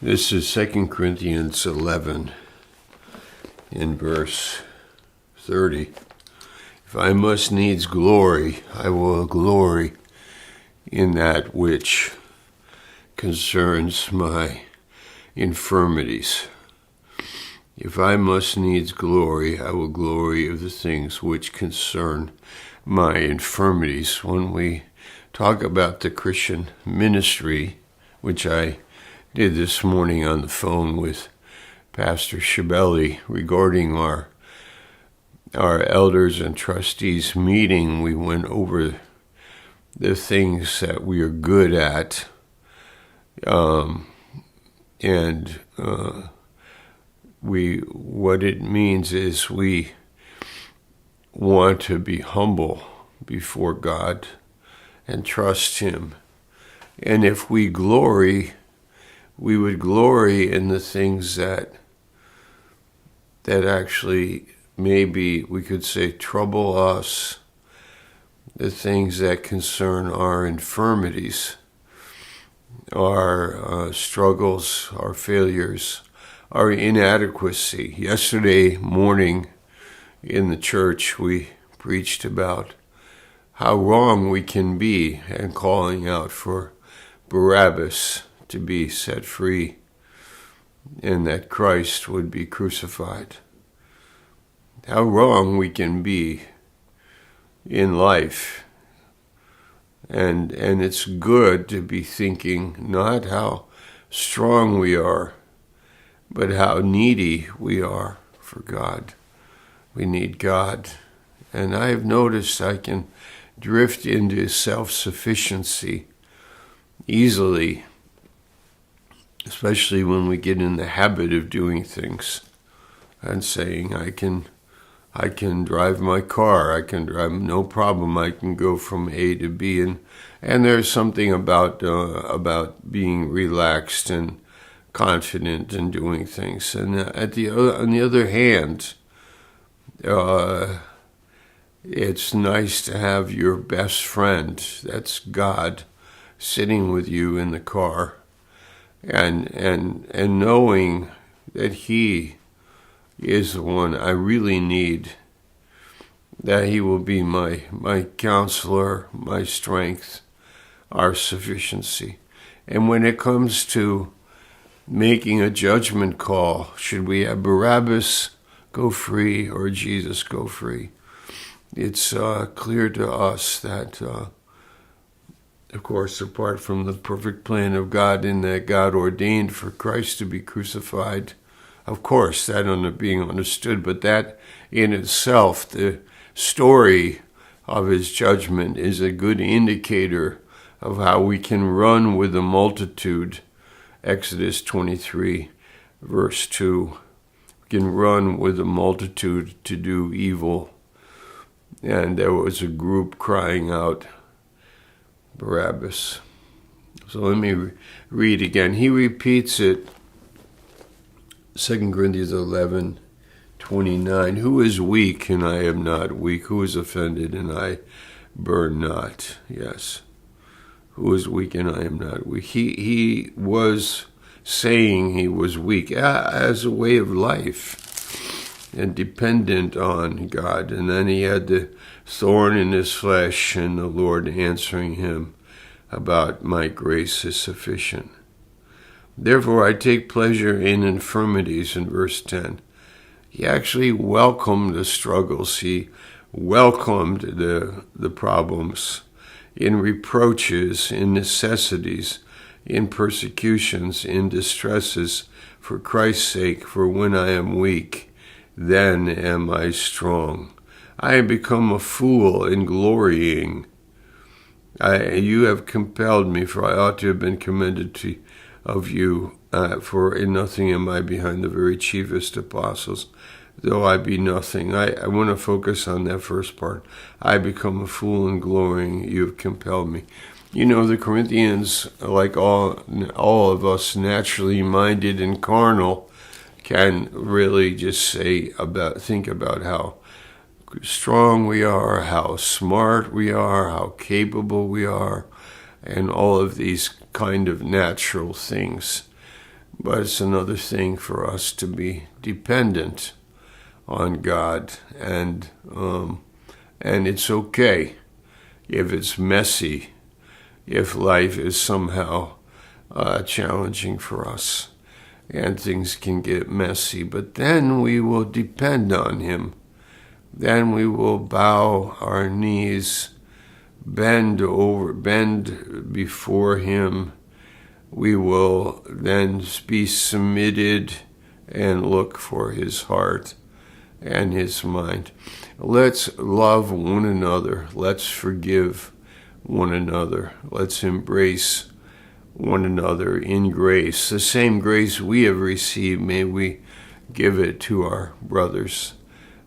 This is 2 Corinthians 11 in verse 30. If I must needs glory, I will glory in that which concerns my infirmities. If I must needs glory, I will glory of the things which concern my infirmities. When we talk about the Christian ministry, which I did this morning on the phone with Pastor Schaller regarding our elders and trustees meeting, we went over the things that we are good at, what it means is we want to be humble before God and trust Him. And if we glory, we would glory in the things that actually maybe we could say trouble us, the things that concern our infirmities, our struggles, our failures, our inadequacy. Yesterday morning in the church, we preached about how wrong we can be and calling out for Barabbas to be set free and that Christ would be crucified. How wrong we can be in life. And it's good to be thinking not how strong we are, but how needy we are for God. We need God. And I have noticed I can drift into self-sufficiency easily, especially when we get in the habit of doing things and saying, I can drive my car, I can drive, no problem, I can go from A to B. And there's something about being relaxed and confident in doing things. And on the other hand, it's nice to have your best friend, that's God, sitting with you in the car and knowing that He is the one I really need, that He will be my counselor, my strength, our sufficiency. And when it comes to making a judgment call, should we have Barabbas go free or Jesus go free? It's clear to us that, of course, apart from the perfect plan of God in that God ordained for Christ to be crucified, of course, that being understood, but that in itself, the story of His judgment is a good indicator of how we can run with the multitude. Exodus 23, verse 2. We can run with the multitude to do evil. And there was a group crying out, Barabbas. So let me read again. He repeats it, 2 Corinthians 11:29. Who is weak and I am not weak? Who is offended and I burn not? Yes. Who is weak and I am not weak? He was saying he was weak as a way of life and dependent on God. And then he had the thorn in his flesh and the Lord answering him about my grace is sufficient. Therefore I take pleasure in infirmities, in verse 10. He actually welcomed the struggles. He welcomed the problems, in reproaches, in necessities, in persecutions, in distresses, for Christ's sake. For when I am weak, then am I strong. I have become a fool in glorying. You have compelled me, for I ought to have been commended of you, for in nothing am I behind the very chiefest apostles, though I be nothing. I want to focus on that first part. I become a fool in glorying, you have compelled me. You know, the Corinthians, like all of us naturally minded and carnal, can really just think about how strong we are, how smart we are, how capable we are, and all of these kind of natural things. But it's another thing for us to be dependent on God, and it's okay if it's messy, if life is somehow challenging for us, and things can get messy. But then we will depend on Him. Then we will bow our knees, bend before Him. We will then be submitted and look for His heart and His mind. Let's love one another. Let's forgive one another. Let's embrace one another in grace. The same grace we have received, may we give it to our brothers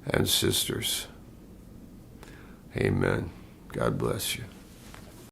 and sisters. Amen. God bless you.